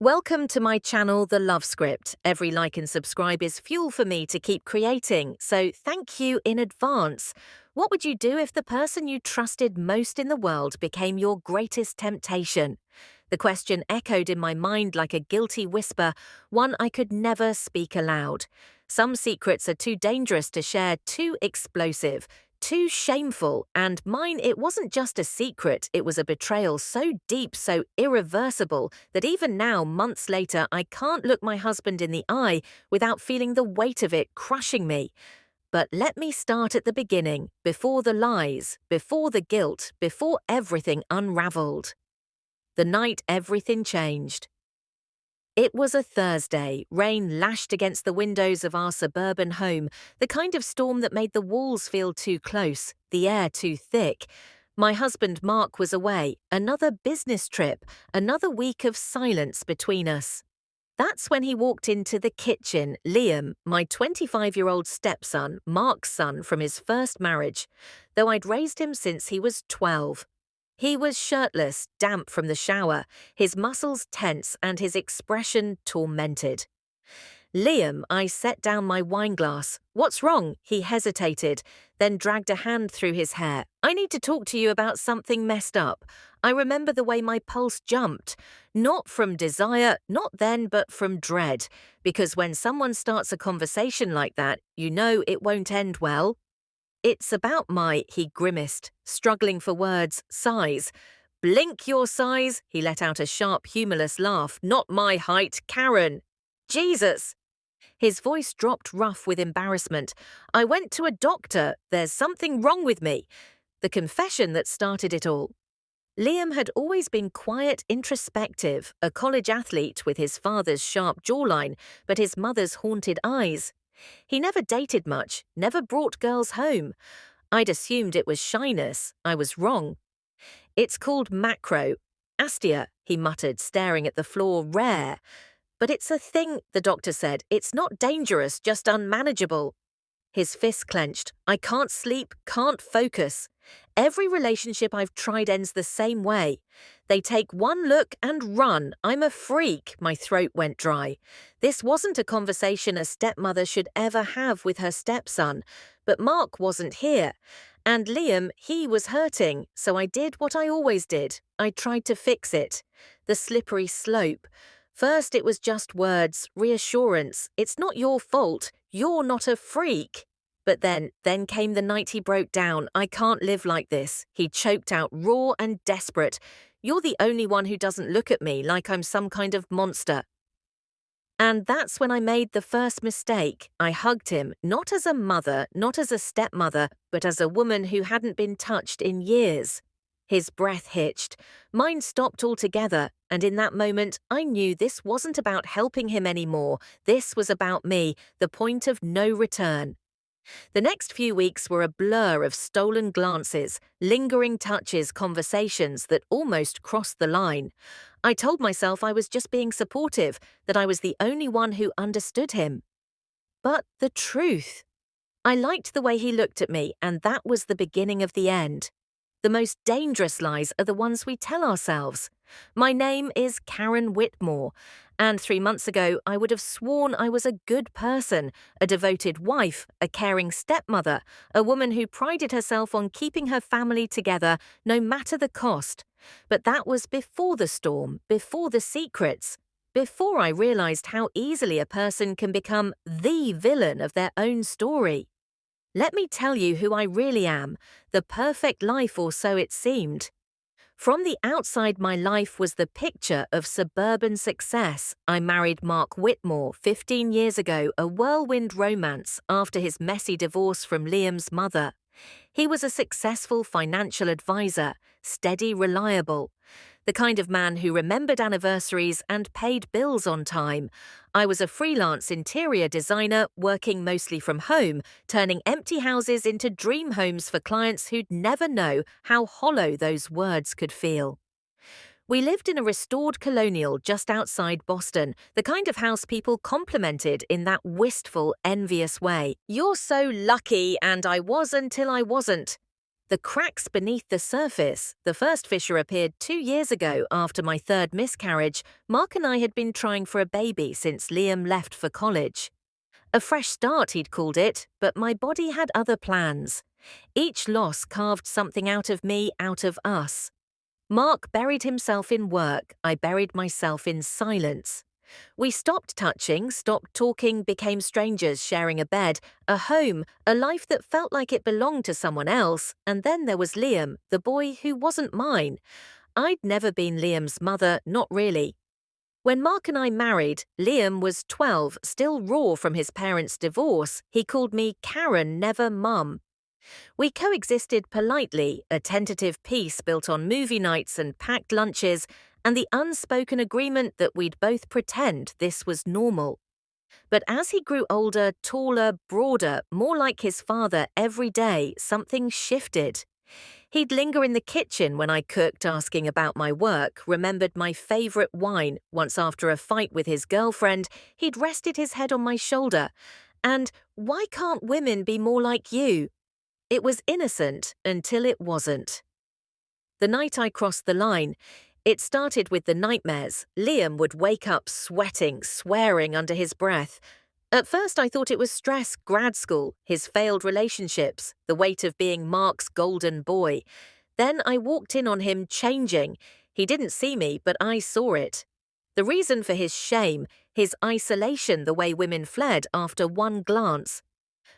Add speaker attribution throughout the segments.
Speaker 1: Welcome to my channel, The Love Script. Every like and subscribe is fuel for me to keep creating, so thank you in advance. What would you do if the person you trusted most in the world became your greatest temptation? The question echoed in my mind like a guilty whisper, one I could never speak aloud. Some secrets are too dangerous to share, too explosive, too shameful, and mine, it wasn't just a secret, it was a betrayal so deep, so irreversible, that even now, months later, I can't look my husband in the eye without feeling the weight of it crushing me. But let me start at the beginning, before the lies, before the guilt, before everything unraveled. The night everything changed. It was a Thursday. Rain lashed against the windows of our suburban home, the kind of storm that made the walls feel too close, the air too thick. My husband Mark was away, another business trip, another week of silence between us. That's when he walked into the kitchen, Liam, my 25-year-old stepson, Mark's son from his first marriage, though I'd raised him since he was 12. He was shirtless, damp from the shower, his muscles tense and his expression tormented. Liam, I set down my wineglass. What's wrong? He hesitated, then dragged a hand through his hair. I need to talk to you about something messed up. I remember the way my pulse jumped. Not from desire, not then, but from dread. Because when someone starts a conversation like that, you know it won't end well. It's about he grimaced, struggling for words, size. Blink your size, he let out a sharp, humorless laugh. Not my height, Karen. Jesus! His voice dropped rough with embarrassment. I went to a doctor. There's something wrong with me. The confession that started it all. Liam had always been quiet, introspective, a college athlete with his father's sharp jawline, but his mother's haunted eyes. He never dated much, never brought girls home. I'd assumed it was shyness. I was wrong. It's called macro. Astia, he muttered, staring at the floor, rare. But it's a thing, the doctor said. It's not dangerous, just unmanageable. His fist clenched. I can't sleep, can't focus. Every relationship I've tried ends the same way. They take one look and run. I'm a freak. My throat went dry. This wasn't a conversation a stepmother should ever have with her stepson. But Mark wasn't here. And Liam, he was hurting. So I did what I always did. I tried to fix it. The slippery slope. First it was just words, reassurance. It's not your fault. You're not a freak. But then came the night he broke down. I can't live like this. He choked out, raw and desperate. You're the only one who doesn't look at me like I'm some kind of monster. And that's when I made the first mistake. I hugged him, not as a mother, not as a stepmother, but as a woman who hadn't been touched in years. His breath hitched. Mine stopped altogether, and in that moment I knew this wasn't about helping him anymore. This was about me, the point of no return. The next few weeks were a blur of stolen glances, lingering touches, conversations that almost crossed the line. I told myself I was just being supportive, that I was the only one who understood him. But the truth. I liked the way he looked at me, and that was the beginning of the end. The most dangerous lies are the ones we tell ourselves. My name is Karen Whitmore, and 3 months ago I would have sworn I was a good person, a devoted wife, a caring stepmother, a woman who prided herself on keeping her family together no matter the cost. But that was before the storm, before the secrets, before I realized how easily a person can become the villain of their own story. Let me tell you who I really am, the perfect life, or so it seemed. From the outside, my life was the picture of suburban success. I married Mark Whitmore 15 years ago, a whirlwind romance after his messy divorce from Liam's mother. He was a successful financial advisor, steady, reliable. The kind of man who remembered anniversaries and paid bills on time. I was a freelance interior designer working mostly from home, turning empty houses into dream homes for clients who'd never know how hollow those words could feel. We lived in a restored colonial just outside Boston, the kind of house people complimented in that wistful, envious way. You're so lucky, and I was until I wasn't. The cracks beneath the surface. The first fissure appeared 2 years ago after my third miscarriage. Mark and I had been trying for a baby since Liam left for college. A fresh start, he'd called it, but my body had other plans. Each loss carved something out of me, out of us. Mark buried himself in work. I buried myself in silence. We stopped touching, stopped talking, became strangers sharing a bed, a home, a life that felt like it belonged to someone else, and then there was Liam, the boy who wasn't mine. I'd never been Liam's mother, not really. When Mark and I married, Liam was 12, still raw from his parents' divorce. He called me Karen, never Mum. We coexisted politely, a tentative peace built on movie nights and packed lunches, and the unspoken agreement that we'd both pretend this was normal. But as he grew older, taller, broader, more like his father every day, something shifted. He'd linger in the kitchen when I cooked, asking about my work, remembered my favorite wine. Once after a fight with his girlfriend, he'd rested his head on my shoulder. And, "Why can't women be more like you?" It was innocent until it wasn't. The night I crossed the line, it started with the nightmares. Liam would wake up sweating, swearing under his breath. At first I thought it was stress, grad school, his failed relationships, the weight of being Mark's golden boy. Then I walked in on him changing. He didn't see me, but I saw it. The reason for his shame, his isolation, the way women fled after one glance.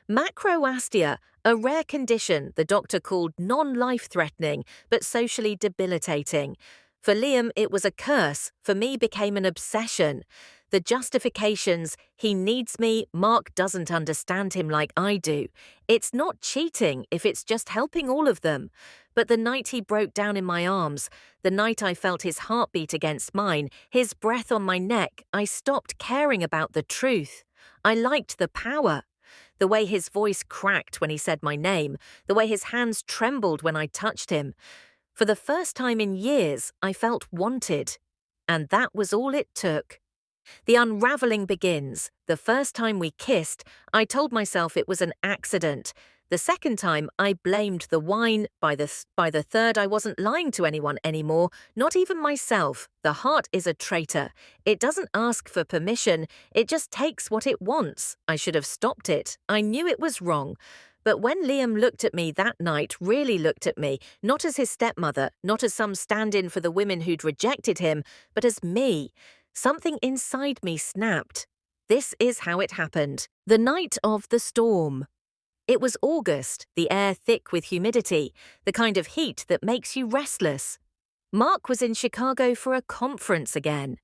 Speaker 1: Macroastia, a rare condition the doctor called non-life-threatening but socially debilitating. For Liam, it was a curse. For me, became an obsession. The justifications, he needs me, Mark doesn't understand him like I do. It's not cheating if it's just helping all of them. But the night he broke down in my arms, the night I felt his heartbeat against mine, his breath on my neck, I stopped caring about the truth. I liked the power. The way his voice cracked when he said my name, the way his hands trembled when I touched him. For the first time in years, I felt wanted. And that was all it took. The unraveling begins. The first time we kissed, I told myself it was an accident. The second time, I blamed the wine. By the third, I wasn't lying to anyone anymore, not even myself. The heart is a traitor. It doesn't ask for permission. It just takes what it wants. I should have stopped it. I knew it was wrong. But when Liam looked at me that night, really looked at me, not as his stepmother, not as some stand-in for the women who'd rejected him, but as me, something inside me snapped. This is how it happened. The night of the storm. It was August, the air thick with humidity, the kind of heat that makes you restless. Mark was in Chicago for a conference again.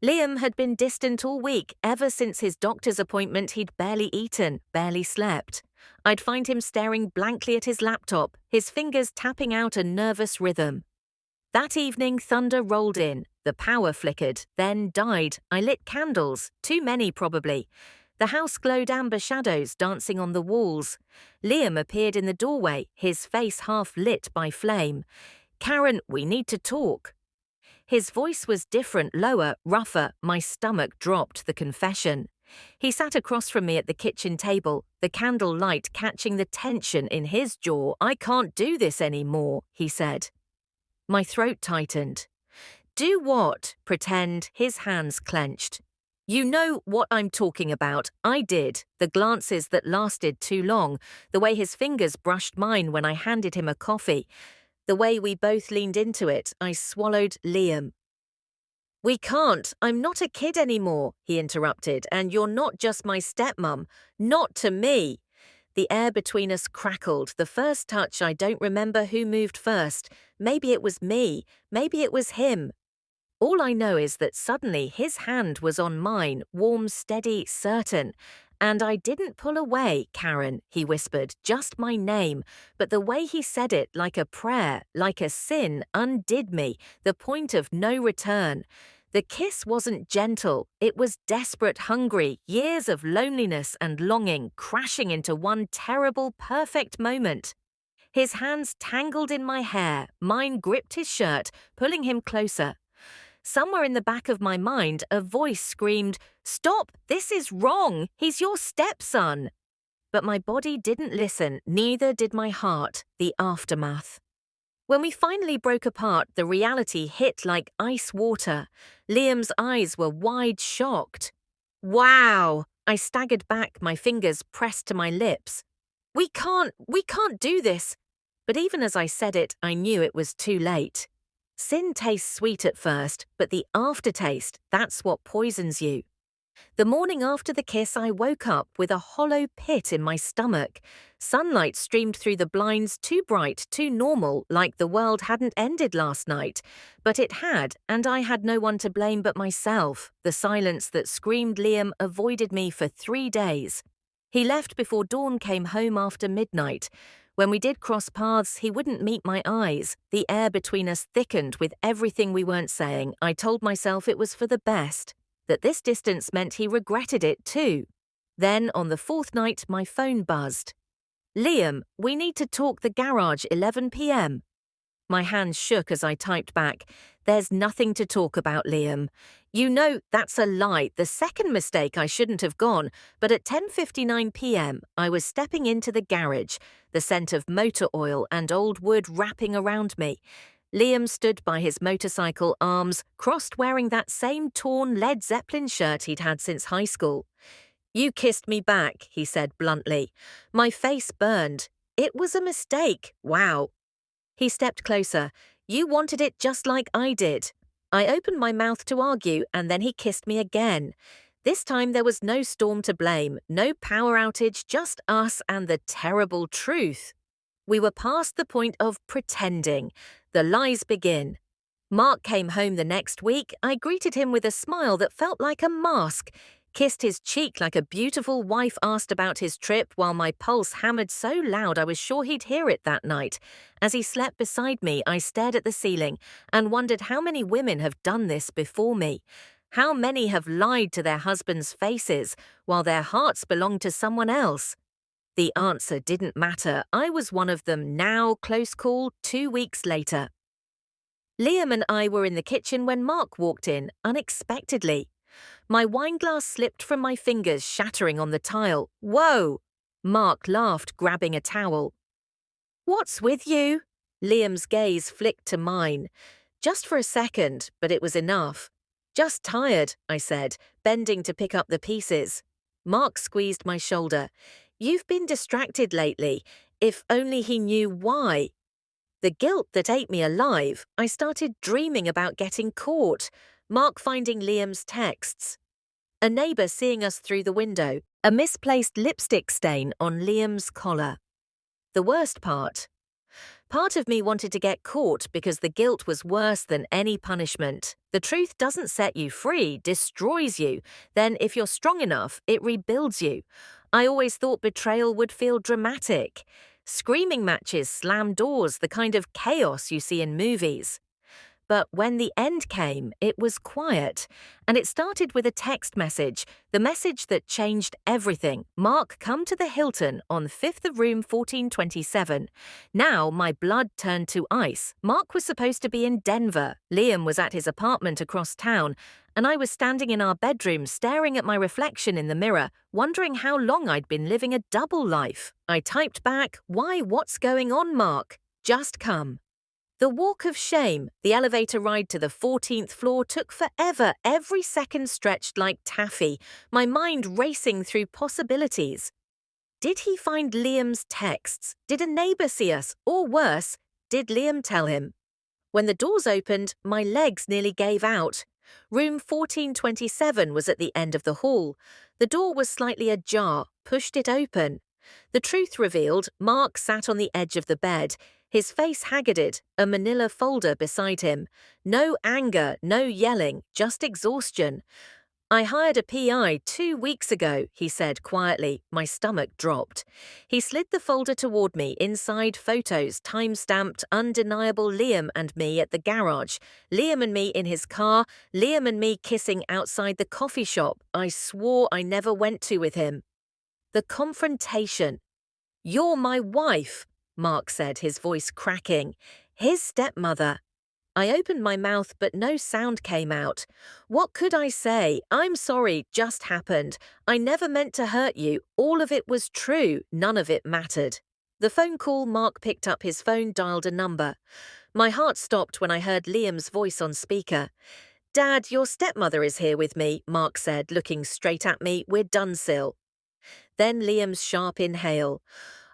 Speaker 1: Liam had been distant all week. Ever since his doctor's appointment, he'd barely eaten, barely slept. I'd find him staring blankly at his laptop, his fingers tapping out a nervous rhythm. That evening, thunder rolled in. The power flickered, then died. I lit candles, too many probably. The house glowed amber shadows dancing on the walls. Liam appeared in the doorway, his face half lit by flame. "Karen, we need to talk." His voice was different, lower, rougher. My stomach dropped the confession. He sat across from me at the kitchen table, the candle light catching the tension in his jaw. "I can't do this anymore," he said. My throat tightened. "Do what?" Pretend. His hands clenched. "You know what I'm talking about." I did. The glances that lasted too long, the way his fingers brushed mine when I handed him a coffee, the way we both leaned into it. I swallowed Liam. "We can't. I'm not a kid anymore," he interrupted, "and you're not just my stepmom. Not to me." The air between us crackled. The first touch, I don't remember who moved first. Maybe it was me. Maybe it was him. All I know is that suddenly his hand was on mine, warm, steady, certain. "And I didn't pull away, Karen," he whispered, just my name. But the way he said it, like a prayer, like a sin, undid me, the point of no return. The kiss wasn't gentle. It was desperate, hungry, years of loneliness and longing crashing into one terrible, perfect moment. His hands tangled in my hair, mine gripped his shirt, pulling him closer. Somewhere in the back of my mind, a voice screamed, "Stop! This is wrong! He's your stepson!" but my body didn't listen, neither did my heart. The aftermath. When we finally broke apart, the reality hit like ice water. Liam's eyes were wide shocked. Wow! I staggered back, my fingers pressed to my lips. We can't do this. But even as I said it, I knew it was too late. Sin tastes sweet at first, but the aftertaste, that's what poisons you. The morning after the kiss, I woke up with a hollow pit in my stomach. Sunlight streamed through the blinds, too bright, too normal, like the world hadn't ended last night. But it had, and I had no one to blame but myself. The silence that screamed Liam avoided me for 3 days. He left before dawn, came home after midnight. When we did cross paths, he wouldn't meet my eyes. The air between us thickened with everything we weren't saying. I told myself it was for the best, that this distance meant he regretted it too. Then, on the 4th night, my phone buzzed. Liam, we need to talk, the garage, 11 p.m. My hands shook as I typed back, there's nothing to talk about, Liam. You know, that's a lie, the second mistake. I shouldn't have gone. But at 10:59 p.m, I was stepping into the garage, the scent of motor oil and old wood wrapping around me. Liam stood by his motorcycle, arms crossed, wearing that same torn Led Zeppelin shirt he'd had since high school. You kissed me back, he said bluntly. My face burned. It was a mistake. Wow. He stepped closer. You wanted it just like I did. I opened my mouth to argue, and then he kissed me again. This time there was no storm to blame, no power outage, just us and the terrible truth. We were past the point of pretending. The lies begin. Mark came home the next week. I greeted him with a smile that felt like a mask, kissed his cheek like a beautiful wife, asked about his trip while my pulse hammered so loud I was sure he'd hear it that night. As he slept beside me, I stared at the ceiling and wondered how many women have done this before me. How many have lied to their husbands' faces while their hearts belonged to someone else? The answer didn't matter. I was one of them. Now, close call, 2 weeks later. Liam and I were in the kitchen when Mark walked in, unexpectedly. My wineglass slipped from my fingers, shattering on the tile. Whoa! Mark laughed, grabbing a towel. What's with you? Liam's gaze flicked to mine. Just for a second, but it was enough. Just tired, I said, bending to pick up the pieces. Mark squeezed my shoulder. You've been distracted lately. If only he knew why. The guilt that ate me alive. I started dreaming about getting caught. Mark finding Liam's texts. A neighbour seeing us through the window. A misplaced lipstick stain on Liam's collar. The worst part. Part of me wanted to get caught because the guilt was worse than any punishment. The truth doesn't set you free, destroys you. Then, if you're strong enough, it rebuilds you. I always thought betrayal would feel dramatic. Screaming matches, slam doors, the kind of chaos you see in movies. But when the end came, it was quiet. And it started with a text message, the message that changed everything. Mark, come to the Hilton on 5th of room 1427. Now my blood turned to ice. Mark was supposed to be in Denver. Liam was at his apartment across town. And I was standing in our bedroom staring at my reflection in the mirror, wondering how long I'd been living a double life. I typed back, why, what's going on, Mark? Just come. The walk of shame, the elevator ride to the 14th floor took forever, every second stretched like taffy, my mind racing through possibilities. Did he find Liam's texts? Did a neighbour see us? Or worse, did Liam tell him? When the doors opened, my legs nearly gave out. Room 1427 was at the end of the hall. The door was slightly ajar, pushed it open. The truth revealed, Mark sat on the edge of the bed, his face haggarded, a manila folder beside him. No anger, no yelling, just exhaustion. I hired a PI 2 weeks ago, he said quietly. My stomach dropped. He slid the folder toward me, inside photos, time-stamped, undeniable Liam and me at the garage, Liam and me in his car, Liam and me kissing outside the coffee shop I swore I never went to with him. The confrontation. You're my wife, Mark said, his voice cracking. His stepmother. I opened my mouth, but no sound came out. What could I say? I'm sorry, just happened. I never meant to hurt you. All of it was true. None of it mattered. The phone call, Mark picked up his phone, dialed a number. My heart stopped when I heard Liam's voice on speaker. Dad, your stepmother is here with me, Mark said, looking straight at me. We're done, Sil. Then Liam's sharp inhale.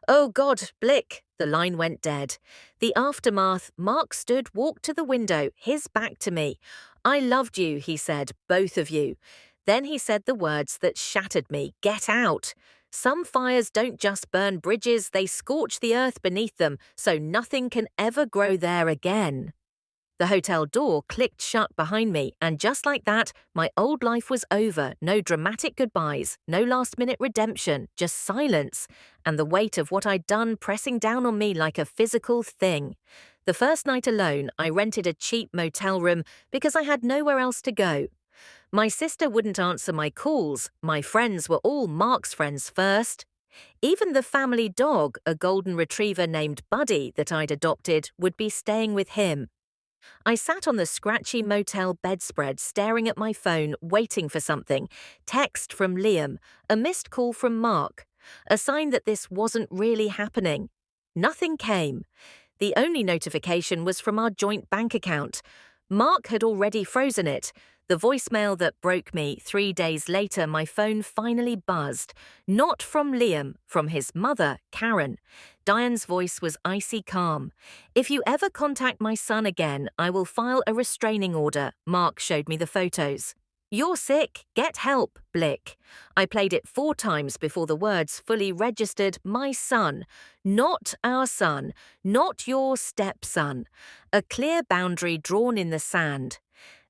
Speaker 1: Oh God, Blick! The line went dead. The aftermath, Mark stood, walked to the window, his back to me. I loved you, he said, both of you. Then he said the words that shattered me. Get out! Some fires don't just burn bridges, they scorch the earth beneath them, so nothing can ever grow there again. The hotel door clicked shut behind me, and just like that, my old life was over. No dramatic goodbyes, no last-minute redemption, just silence, and the weight of what I'd done pressing down on me like a physical thing. The first night alone, I rented a cheap motel room because I had nowhere else to go. My sister wouldn't answer my calls. My friends were all Mark's friends first. Even the family dog, a golden retriever named Buddy that I'd adopted, would be staying with him. I sat on the scratchy motel bedspread staring at my phone, waiting for something. Text from Liam, a missed call from Mark, a sign that this wasn't really happening. Nothing came. The only notification was from our joint bank account. Mark had already frozen it. The voicemail that broke me 3 days later, my phone finally buzzed. Not from Liam, from his mother, Karen. Diane's voice was icy calm. If you ever contact my son again, I will file a restraining order. Mark showed me the photos. You're sick, get help, Blick. I played it 4 times before the words fully registered. My son, not our son, not your stepson. A clear boundary drawn in the sand.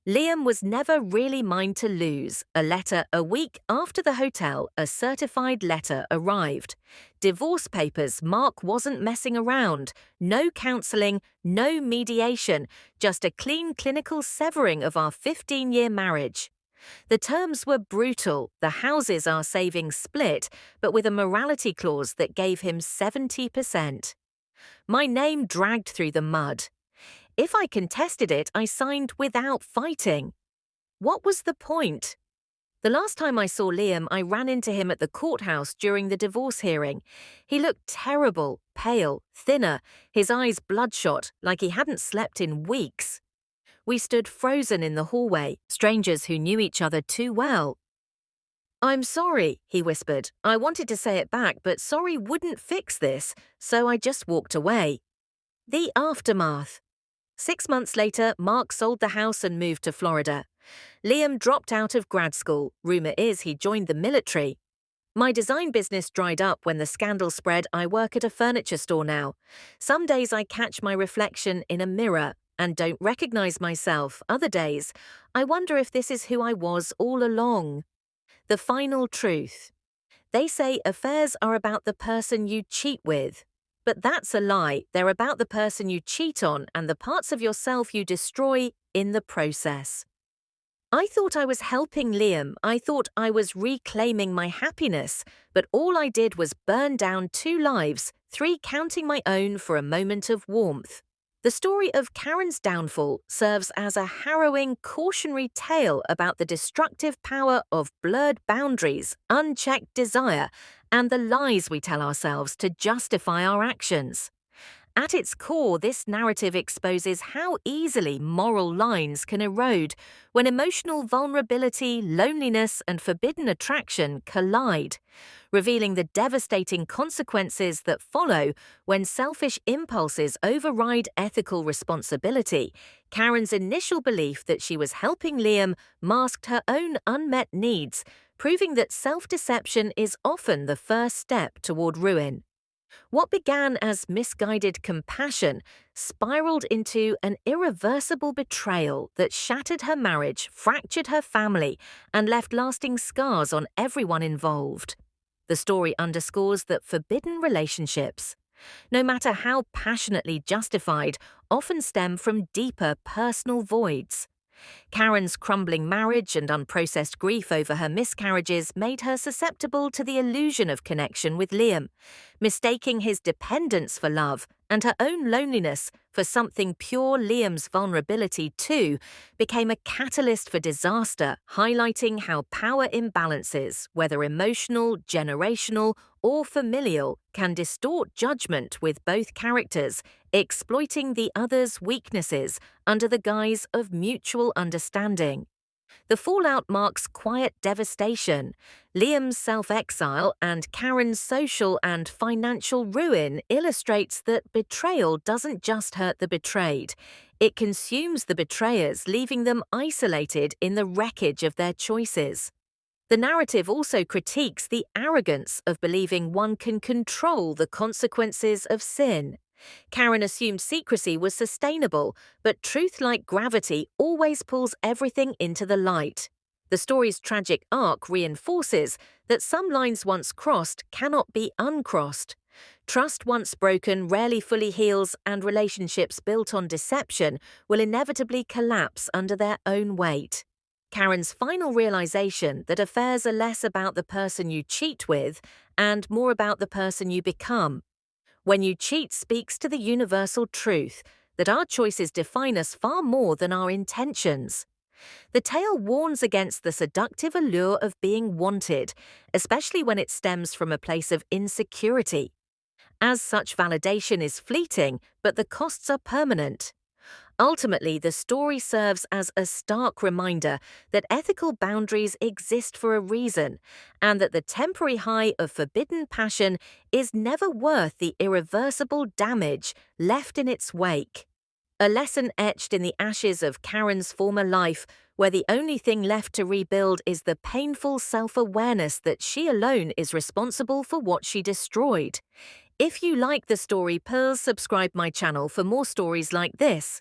Speaker 1: Liam was never really mine to lose. A letter a week after the hotel, a certified letter arrived. Divorce papers, Mark wasn't messing around. No counselling, no mediation, just a clean clinical severing of our 15-year marriage. The terms were brutal. The houses our savings split, but with a morality clause that gave him 70%. My name dragged through the mud. If I contested it, I signed without fighting. What was the point? The last time I saw Liam, I ran into him at the courthouse during the divorce hearing. He looked terrible, pale, thinner, his eyes bloodshot, like he hadn't slept in weeks. We stood frozen in the hallway, strangers who knew each other too well. I'm sorry, he whispered. I wanted to say it back, but sorry wouldn't fix this, so I just walked away. The aftermath. 6 months later, Mark sold the house and moved to Florida. Liam dropped out of grad school. Rumor is he joined the military. My design business dried up when the scandal spread. I work at a furniture store now. Some days I catch my reflection in a mirror and don't recognize myself. Other days, I wonder if this is who I was all along. The final truth. They say affairs are about the person you cheat with. But that's a lie. They're about the person you cheat on and the parts of yourself you destroy in the process. I thought I was helping Liam. I thought I was reclaiming my happiness. But all I did was burn down 2 lives, 3 counting my own for a moment of warmth. The story of Karen's downfall serves as a harrowing, cautionary tale about the destructive power of blurred boundaries, unchecked desire, and the lies we tell ourselves to justify our actions. At its core, this narrative exposes how easily moral lines can erode when emotional vulnerability, loneliness, and forbidden attraction collide, revealing the devastating consequences that follow when selfish impulses override ethical responsibility. Karen's initial belief that she was helping Liam masked her own unmet needs, proving that self-deception is often the first step toward ruin. What began as misguided compassion spiraled into an irreversible betrayal that shattered her marriage, fractured her family, and left lasting scars on everyone involved. The story underscores that forbidden relationships, no matter how passionately justified, often stem from deeper personal voids. Karen's crumbling marriage and unprocessed grief over her miscarriages made her susceptible to the illusion of connection with Liam, Mistaking his dependence for love and her own loneliness for something pure. Liam's vulnerability, too, became a catalyst for disaster, highlighting how power imbalances, whether emotional, generational, or familial, can distort judgment with both characters, exploiting the other's weaknesses under the guise of mutual understanding. The fallout marks quiet devastation. Liam's self-exile and Karen's social and financial ruin illustrates that betrayal doesn't just hurt the betrayed. It consumes the betrayers, leaving them isolated in the wreckage of their choices. The narrative also critiques the arrogance of believing one can control the consequences of sin. Karen assumed secrecy was sustainable, but truth, like gravity, always pulls everything into the light. The story's tragic arc reinforces that some lines once crossed cannot be uncrossed. Trust once broken rarely fully heals, and relationships built on deception will inevitably collapse under their own weight. Karen's final realization that affairs are less about the person you cheat with and more about the person you become. When you cheat speaks to the universal truth that our choices define us far more than our intentions. The tale warns against the seductive allure of being wanted, especially when it stems from a place of insecurity. As such, validation is fleeting, but the costs are permanent. Ultimately, the story serves as a stark reminder that ethical boundaries exist for a reason, and that the temporary high of forbidden passion is never worth the irreversible damage left in its wake. A lesson etched in the ashes of Karen's former life, where the only thing left to rebuild is the painful self-awareness that she alone is responsible for what she destroyed. If you like the story, please subscribe my channel for more stories like this.